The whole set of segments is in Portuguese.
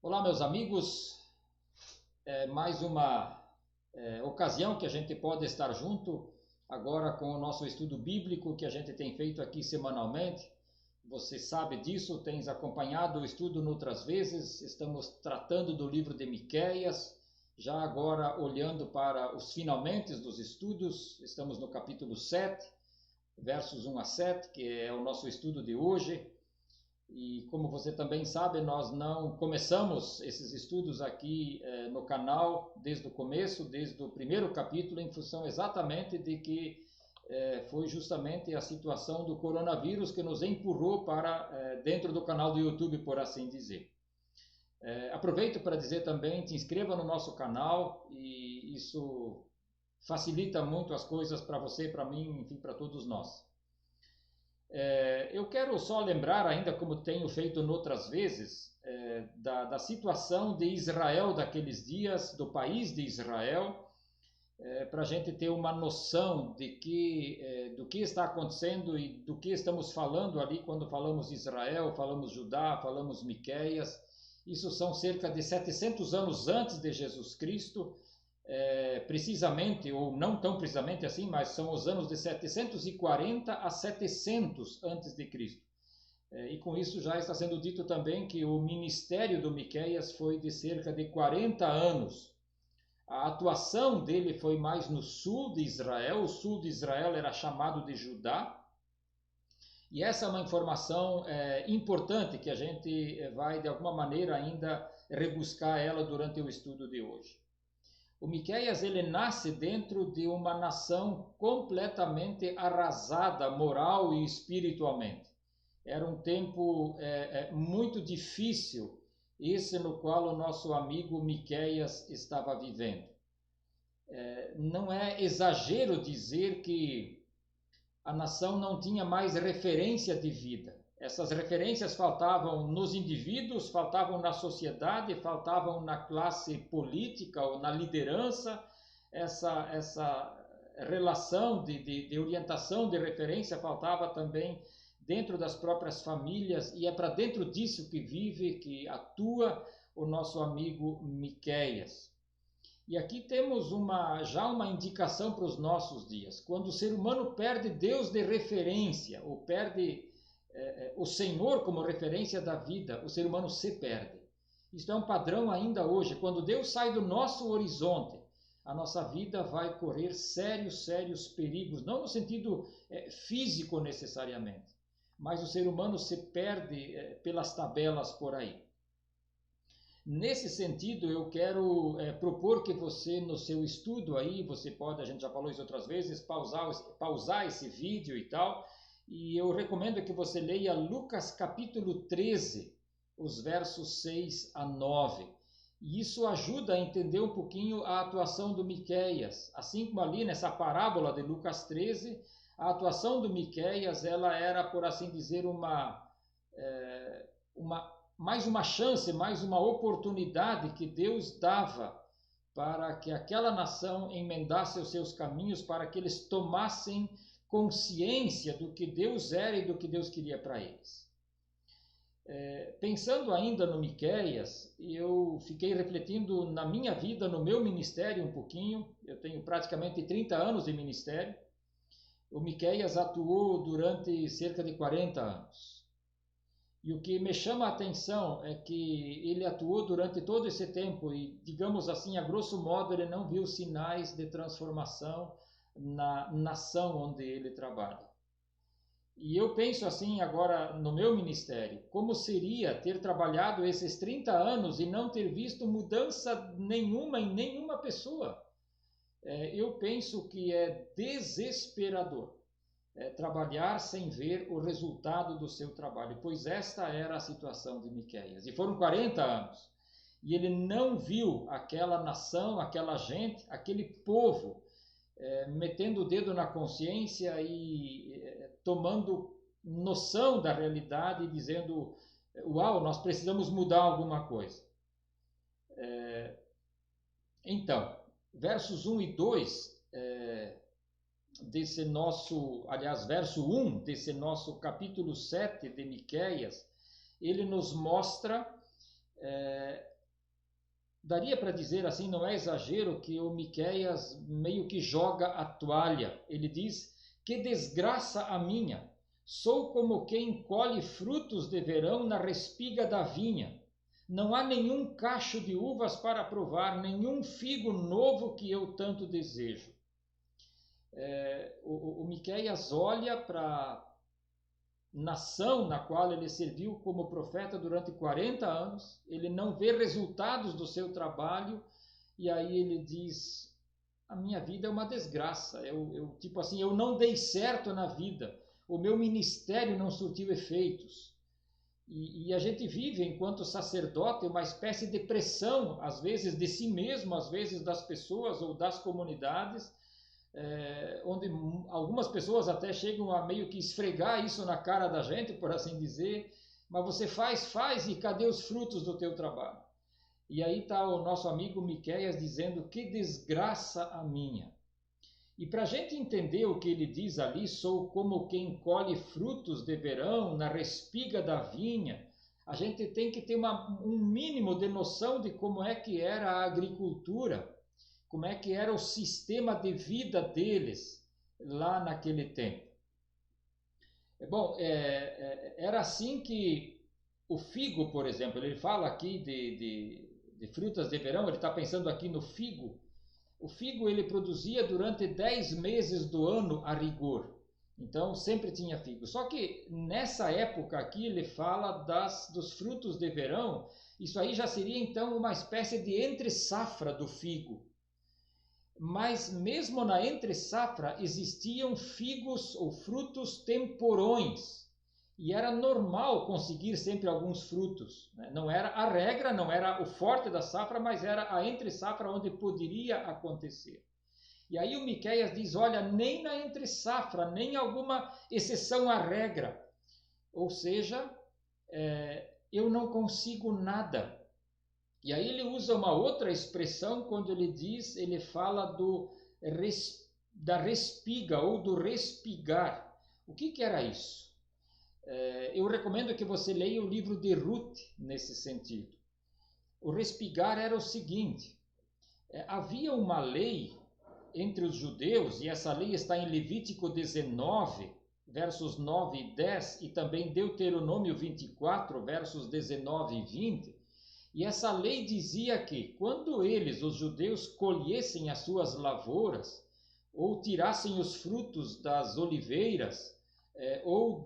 Olá, meus amigos. Mais uma ocasião que a gente pode estar junto agora com o nosso estudo bíblico que a gente tem feito aqui semanalmente. Você sabe disso, tens acompanhado o estudo noutras vezes. Estamos tratando do livro de Miqueias, já agora olhando para os finalmente dos estudos. Estamos no capítulo 7, versos 1 a 7, que é o nosso estudo de hoje. E como você também sabe, nós não começamos esses estudos aqui no canal desde o começo, desde o primeiro capítulo, em função exatamente de que foi justamente a situação do coronavírus que nos empurrou para dentro do canal do YouTube, por assim dizer. Aproveito para dizer também, te inscreva no nosso canal, e isso facilita muito as coisas para você, para mim, enfim, para todos nós. Eu quero só lembrar, ainda como tenho feito noutras vezes, da situação de Israel daqueles dias, do país de Israel, para a gente ter uma noção do que está acontecendo e do que estamos falando ali quando falamos Israel, falamos Judá, falamos Miqueias. Isso são cerca de 700 anos antes de Jesus Cristo, precisamente, ou não tão precisamente assim, mas são os anos de 740 a 700 antes de Cristo. E com isso já está sendo dito também que o ministério do Miqueias foi de cerca de 40 anos. A atuação dele foi mais no sul de Israel. O sul de Israel era chamado de Judá. E essa é uma informação importante que a gente vai de alguma maneira ainda rebuscar ela durante o estudo de hoje. O Miqueias, ele nasce dentro de uma nação completamente arrasada moral e espiritualmente. Era um tempo muito difícil, esse no qual o nosso amigo Miqueias estava vivendo. Não é exagero dizer que a nação não tinha mais referência de vida. Essas referências faltavam nos indivíduos, faltavam na sociedade, faltavam na classe política ou na liderança. Essa relação de orientação, de referência, faltava também dentro das próprias famílias, e é para dentro disso que vive, que atua o nosso amigo Miqueias. E aqui temos já uma indicação para os nossos dias. Quando o ser humano perde Deus de referência, ou perde o Senhor como referência da vida, o ser humano se perde. Isto é um padrão ainda hoje. Quando Deus sai do nosso horizonte, a nossa vida vai correr sérios perigos, não no sentido físico necessariamente, mas o ser humano se perde pelas tabelas por aí. Nesse sentido, eu quero propor que você, no seu estudo aí, você pode, a gente já falou isso outras vezes, pausar esse vídeo e tal, e eu recomendo que você leia Lucas capítulo 13, os versos 6 a 9. E isso ajuda a entender um pouquinho a atuação do Miqueias. Assim como ali nessa parábola de Lucas 13, a atuação do Miqueias, ela era, por assim dizer, mais uma chance, mais uma oportunidade que Deus dava para que aquela nação emendasse os seus caminhos, para que eles tomassem consciência do que Deus era e do que Deus queria para eles. Pensando ainda no Miqueias, eu fiquei refletindo na minha vida, no meu ministério um pouquinho. Eu tenho praticamente 30 anos de ministério. O Miqueias atuou durante cerca de 40 anos. E o que me chama a atenção é que ele atuou durante todo esse tempo e, digamos assim, a grosso modo, ele não viu sinais de transformação na nação onde ele trabalha. E eu penso assim agora no meu ministério, como seria ter trabalhado esses 30 anos e não ter visto mudança nenhuma em nenhuma pessoa? Eu penso que é desesperador trabalhar sem ver o resultado do seu trabalho, pois esta era a situação de Miqueias. E foram 40 anos, e ele não viu aquela nação, aquela gente, aquele povo metendo o dedo na consciência e tomando noção da realidade e dizendo: uau, nós precisamos mudar alguma coisa. Então, versos 1 e 2 desse nosso, aliás, verso 1 desse nosso capítulo 7 de Miqueias, ele nos mostra daria para dizer assim, não é exagero, que o Miqueias meio que joga a toalha. Ele diz: que desgraça a minha! Sou como quem colhe frutos de verão na respiga da vinha. Não há nenhum cacho de uvas para provar, nenhum figo novo que eu tanto desejo. O Miqueias olha para a nação na qual ele serviu como profeta durante 40 anos, ele não vê resultados do seu trabalho, e aí ele diz: a minha vida é uma desgraça, tipo assim, eu não dei certo na vida, o meu ministério não surtiu efeitos. E a gente vive, enquanto sacerdote, uma espécie de pressão, às vezes de si mesmo, às vezes das pessoas ou das comunidades, onde algumas pessoas até chegam a meio que esfregar isso na cara da gente, por assim dizer, mas você faz, e cadê os frutos do teu trabalho? E aí está o nosso amigo Miqueias dizendo: que desgraça a minha! E para a gente entender o que ele diz ali, sou como quem colhe frutos de verão na respiga da vinha, a gente tem que ter um mínimo de noção de como é que era a agricultura, como é que era o sistema de vida deles lá naquele tempo. Bom, era assim que o figo, por exemplo, ele fala aqui de frutas de verão, ele está pensando aqui no figo. O figo ele produzia durante 10 meses do ano a rigor, então sempre tinha figo. Só que nessa época aqui ele fala dos frutos de verão, isso aí já seria então uma espécie de entre-safra do figo. Mas mesmo na entre-safra existiam figos ou frutos temporões, e era normal conseguir sempre alguns frutos. Não era a regra, não era o forte da safra, mas era a entre-safra onde poderia acontecer. E aí o Miqueias diz: olha, nem na entre-safra, nem alguma exceção à regra. Ou seja, eu não consigo nada. E aí ele usa uma outra expressão quando ele fala da respiga ou do respigar. O que era isso? Eu recomendo que você leia o livro de Ruth nesse sentido. O respigar era o seguinte: havia uma lei entre os judeus, e essa lei está em Levítico 19, versos 9 e 10, e também Deuteronômio 24, versos 19 e 20. E essa lei dizia que quando eles, os judeus, colhessem as suas lavouras, ou tirassem os frutos das oliveiras, ou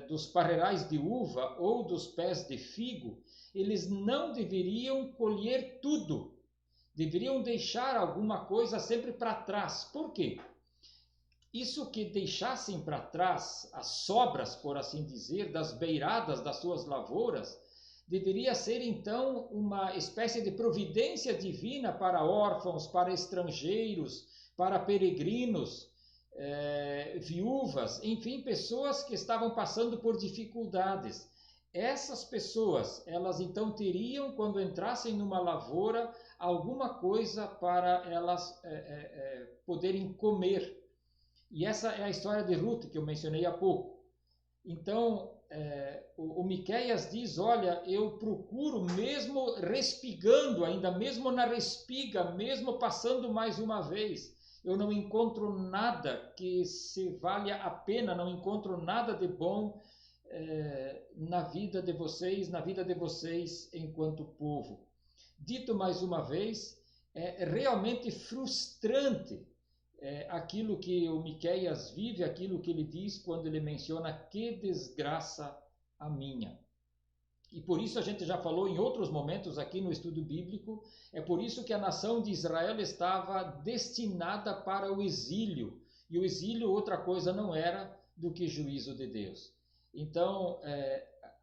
dos parreirais de uva, ou dos pés de figo, eles não deveriam colher tudo, deveriam deixar alguma coisa sempre para trás. Por quê? Isso que deixassem para trás, as sobras, por assim dizer, das beiradas das suas lavouras, deveria ser então uma espécie de providência divina para órfãos, para estrangeiros, para peregrinos, viúvas, enfim, pessoas que estavam passando por dificuldades. Essas pessoas, elas então teriam, quando entrassem numa lavoura, alguma coisa para elas poderem comer. E essa é a história de Ruth que eu mencionei há pouco. Então, o Miqueias diz: olha, eu procuro, mesmo respigando, ainda mesmo na respiga, mesmo passando mais uma vez, eu não encontro nada que se valha a pena, não encontro nada de bom na vida de vocês enquanto povo. Dito mais uma vez, é realmente frustrante aquilo que o Miqueias vive, aquilo que ele diz quando ele menciona: que desgraça a minha. E por isso a gente já falou em outros momentos aqui no estudo bíblico, é por isso que a nação de Israel estava destinada para o exílio. E o exílio outra coisa não era do que juízo de Deus. Então,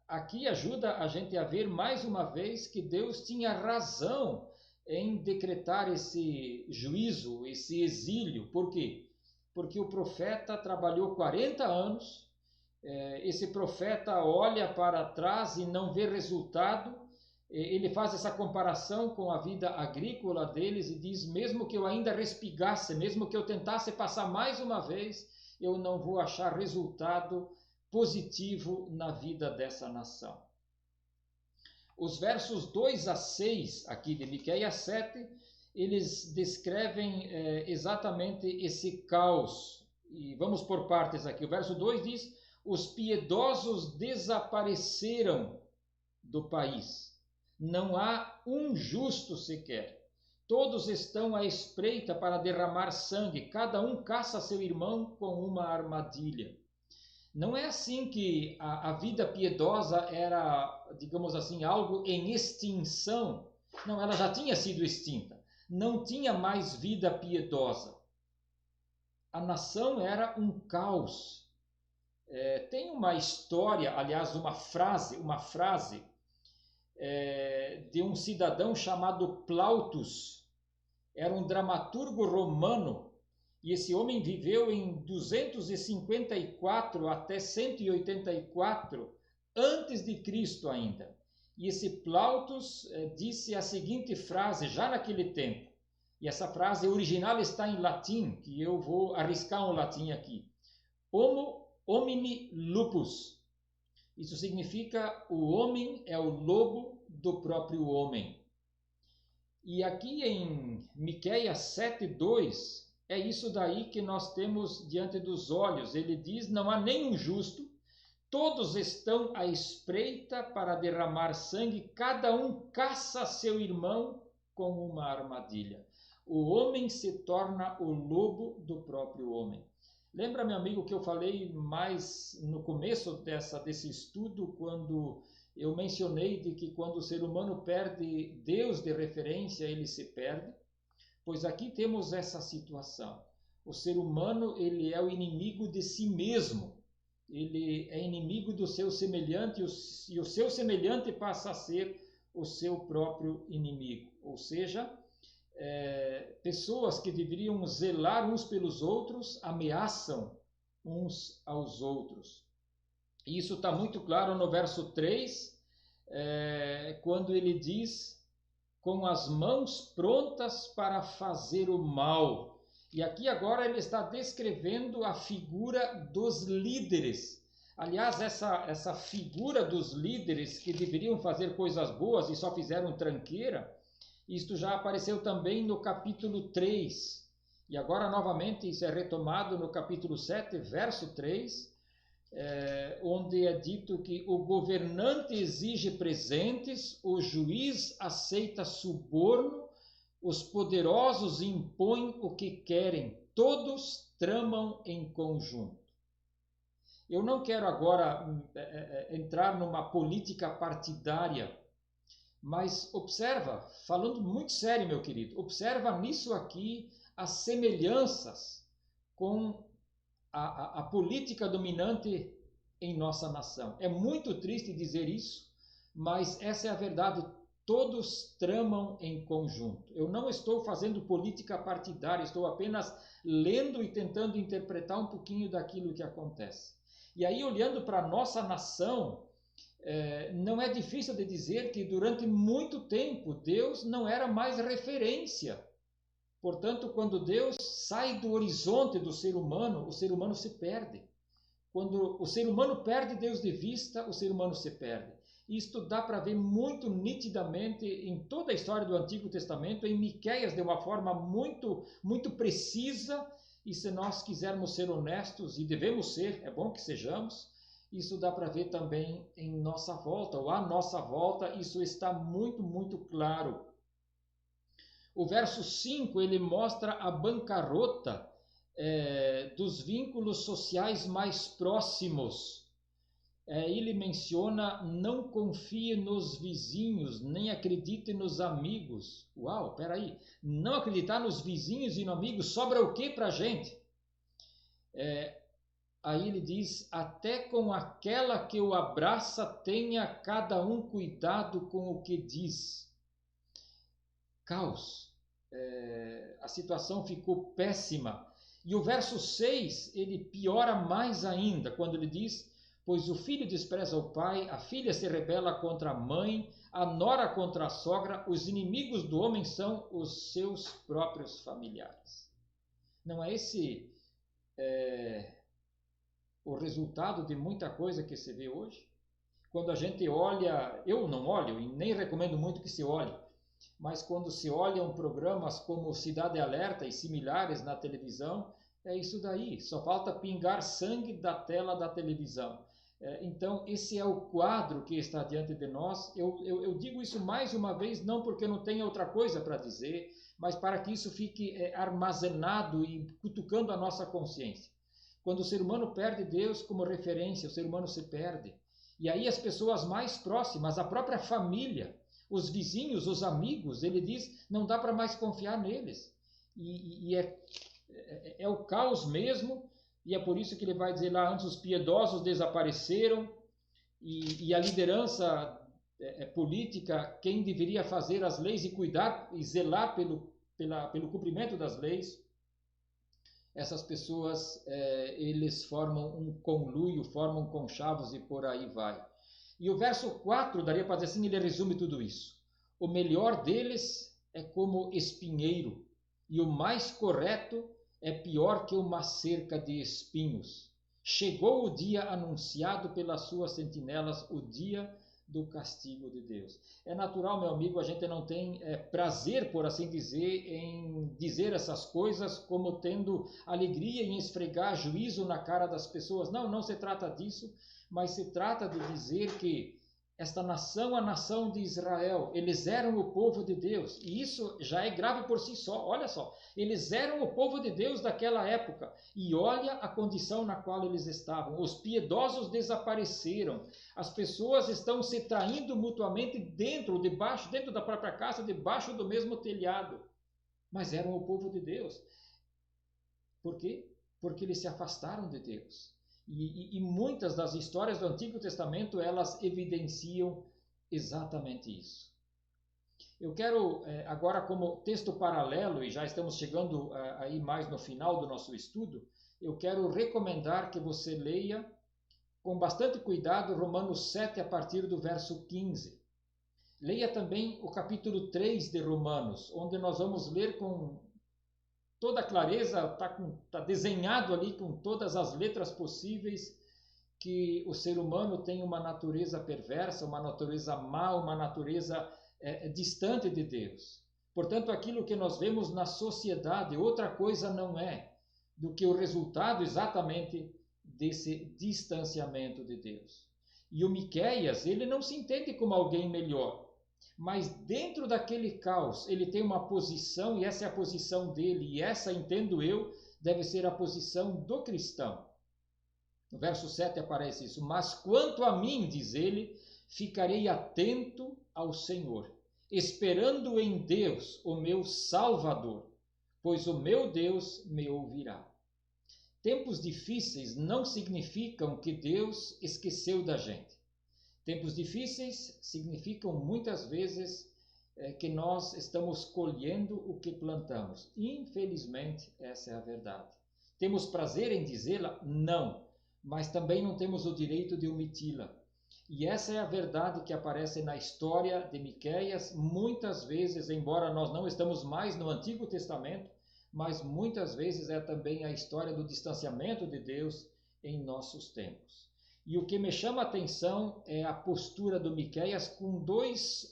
aqui ajuda a gente a ver mais uma vez que Deus tinha razão em decretar esse juízo, esse exílio. Por quê? Porque o profeta trabalhou 40 anos, esse profeta olha para trás e não vê resultado, ele faz essa comparação com a vida agrícola deles e diz: mesmo que eu ainda respigasse, mesmo que eu tentasse passar mais uma vez, eu não vou achar resultado positivo na vida dessa nação. Os versos 2 a 6 aqui de Miqueias 7, eles descrevem exatamente esse caos. E vamos por partes aqui. O verso 2 diz: os piedosos desapareceram do país. Não há um justo sequer. Todos estão à espreita para derramar sangue. Cada um caça seu irmão com uma armadilha. Não é assim que a vida piedosa era, digamos assim, algo em extinção. Não, ela já tinha sido extinta. Não tinha mais vida piedosa. A nação era um caos. Tem uma história, aliás, uma frase de um cidadão chamado Plautus. Era um dramaturgo romano e esse homem viveu em 254 até 184 antes de Cristo ainda. E esse Plautus disse a seguinte frase já naquele tempo. E essa frase original está em latim, que eu vou arriscar um latim aqui. Homo homini lupus. Isso significa o homem é o lobo do próprio homem. E aqui em Miqueias 7:2 é isso daí que nós temos diante dos olhos. Ele diz: não há nenhum justo, todos estão à espreita para derramar sangue, cada um caça seu irmão com uma armadilha. O homem se torna o lobo do próprio homem. Lembra, meu amigo, que eu falei mais no começo desse estudo, quando eu mencionei de que quando o ser humano perde Deus de referência, ele se perde? Pois aqui temos essa situação. O ser humano, ele é o inimigo de si mesmo. Ele é inimigo do seu semelhante e o seu semelhante passa a ser o seu próprio inimigo. Ou seja, pessoas que deveriam zelar uns pelos outros ameaçam uns aos outros. Isso está muito claro no verso 3, quando ele diz: com as mãos prontas para fazer o mal. E aqui agora ele está descrevendo a figura dos líderes. Aliás, essa figura dos líderes que deveriam fazer coisas boas e só fizeram tranqueira, isto já apareceu também no capítulo 3. E agora, novamente, isso é retomado no capítulo 7, verso 3, onde é dito que o governante exige presentes, o juiz aceita suborno, os poderosos impõem o que querem, todos tramam em conjunto. Eu não quero agora entrar numa política partidária, mas observa, falando muito sério, meu querido, observa nisso aqui as semelhanças com a política dominante em nossa nação. É muito triste dizer isso, mas essa é a verdade. Todos tramam em conjunto. Eu não estou fazendo política partidária, estou apenas lendo e tentando interpretar um pouquinho daquilo que acontece. E aí, olhando para a nossa nação, não é difícil de dizer que durante muito tempo Deus não era mais referência. Portanto, quando Deus sai do horizonte do ser humano, o ser humano se perde. Quando o ser humano perde Deus de vista, o ser humano se perde. Isto dá para ver muito nitidamente em toda a história do Antigo Testamento, em Miqueias de uma forma muito, muito precisa. E se nós quisermos ser honestos, e devemos ser, é bom que sejamos, isso dá para ver também em nossa volta, ou à nossa volta, isso está muito, muito claro. O verso 5, ele mostra a bancarrota dos vínculos sociais mais próximos. Ele menciona: não confie nos vizinhos, nem acredite nos amigos. Uau, peraí, não acreditar nos vizinhos e nos amigos, sobra o que para a gente? Aí ele diz: até com aquela que o abraça, tenha cada um cuidado com o que diz. Caos. A situação ficou péssima. E o verso 6, ele piora mais ainda, quando ele diz: pois o filho despreza o pai, a filha se rebela contra a mãe, a nora contra a sogra, os inimigos do homem são os seus próprios familiares. Não é esse o resultado de muita coisa que se vê hoje? quando a gente olha, eu não olho e nem recomendo muito que se olhe, mas quando se olham programas como Cidade Alerta e similares na televisão, é isso daí, só falta pingar sangue da tela da televisão. Então, esse é o quadro que está diante de nós. Eu digo isso mais uma vez, não porque eu não tenha outra coisa para dizer, mas para que isso fique armazenado e cutucando a nossa consciência. Quando o ser humano perde Deus como referência, o ser humano se perde. E aí as pessoas mais próximas, a própria família, os vizinhos, os amigos, ele diz, não dá para mais confiar neles. E é o caos mesmo, e é por isso que ele vai dizer lá, antes os piedosos desapareceram, e a liderança política, quem deveria fazer as leis e cuidar e zelar pelo cumprimento das leis, essas pessoas, eles formam um conluio, formam conchavos e por aí vai. E o verso 4, daria para dizer assim, ele resume tudo isso. O melhor deles é como espinheiro, e o mais correto é pior que uma cerca de espinhos. Chegou o dia anunciado pelas suas sentinelas, o dia do castigo de Deus. É natural, meu amigo, a gente não tem prazer, por assim dizer, em dizer essas coisas como tendo alegria em esfregar juízo na cara das pessoas. Não, não se trata disso, mas se trata de dizer que esta nação, a nação de Israel, eles eram o povo de Deus, e isso já é grave por si só. Olha só, eles eram o povo de Deus daquela época, e olha a condição na qual eles estavam. Os piedosos desapareceram, as pessoas estão se traindo mutuamente dentro da própria casa, debaixo do mesmo telhado, mas eram o povo de Deus. Por quê? Porque eles se afastaram de Deus. E muitas das histórias do Antigo Testamento, elas evidenciam exatamente isso. Eu quero, agora como texto paralelo, e já estamos chegando aí mais no final do nosso estudo, eu quero recomendar que você leia com bastante cuidado Romanos 7 a partir do verso 15. Leia também o capítulo 3 de Romanos, onde nós vamos ler com toda a clareza, está desenhado ali com todas as letras possíveis que o ser humano tem uma natureza perversa, uma natureza má, uma natureza distante de Deus. Portanto, aquilo que nós vemos na sociedade, outra coisa não é do que o resultado exatamente desse distanciamento de Deus. E o Miqueias, ele não se entende como alguém melhor, mas dentro daquele caos ele tem uma posição, e essa é a posição dele, e essa, entendo eu, deve ser a posição do cristão. No verso 7 aparece isso: mas quanto a mim, diz ele, ficarei atento ao Senhor, esperando em Deus, o meu Salvador, pois o meu Deus me ouvirá. Tempos difíceis não significam que Deus esqueceu da gente. Tempos difíceis significam muitas vezes que nós estamos colhendo o que plantamos. Infelizmente, essa é a verdade. Temos prazer em dizê-la? Não, mas também não temos o direito de omiti-la. E essa é a verdade que aparece na história de Miqueias, muitas vezes, embora nós não estamos mais no Antigo Testamento, mas muitas vezes é também a história do distanciamento de Deus em nossos tempos. E o que me chama a atenção é a postura do Miqueias com dois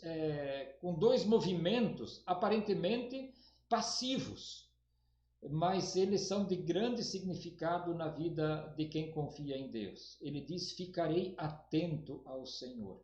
movimentos aparentemente passivos, mas eles são de grande significado na vida de quem confia em Deus. Ele diz: ficarei atento ao Senhor.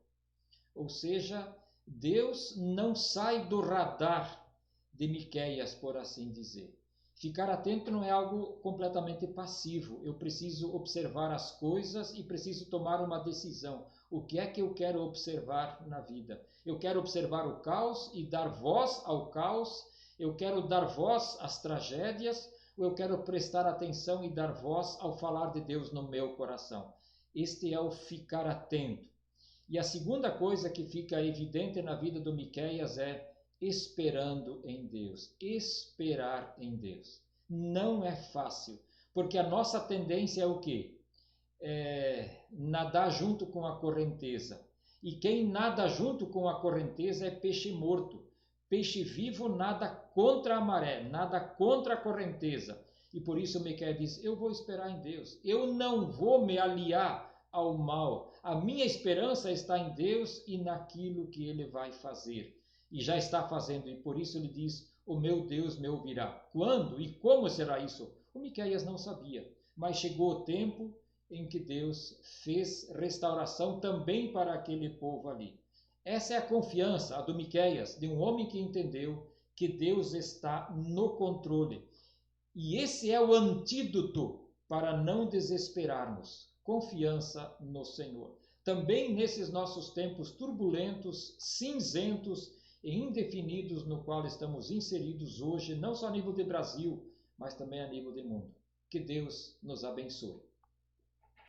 Ou seja, Deus não sai do radar de Miqueias, por assim dizer. Ficar atento não é algo completamente passivo. Eu preciso observar as coisas e preciso tomar uma decisão. O que é que eu quero observar na vida? Eu quero observar o caos e dar voz ao caos? Eu quero dar voz às tragédias? Ou eu quero prestar atenção e dar voz ao falar de Deus no meu coração? Este é o ficar atento. E a segunda coisa que fica evidente na vida do Miqueias é esperando em Deus, esperar em Deus. Não é fácil, porque a nossa tendência é o quê? Nadar junto com a correnteza. E quem nada junto com a correnteza é peixe morto. Peixe vivo nada contra a maré, nada contra a correnteza. E por isso Miqueias diz: eu vou esperar em Deus. Eu não vou me aliar ao mal, a minha esperança está em Deus e naquilo que Ele vai fazer. E já está fazendo, e por isso ele diz, o meu Deus me ouvirá. Quando e como será isso? O Miqueias não sabia, mas chegou o tempo em que Deus fez restauração também para aquele povo ali. Essa é a confiança, a do Miqueias, de um homem que entendeu que Deus está no controle. E esse é o antídoto para não desesperarmos. Confiança no Senhor. Também nesses nossos tempos turbulentos, cinzentos e indefinidos no qual estamos inseridos hoje, não só a nível de Brasil, mas também a nível de mundo. Que Deus nos abençoe.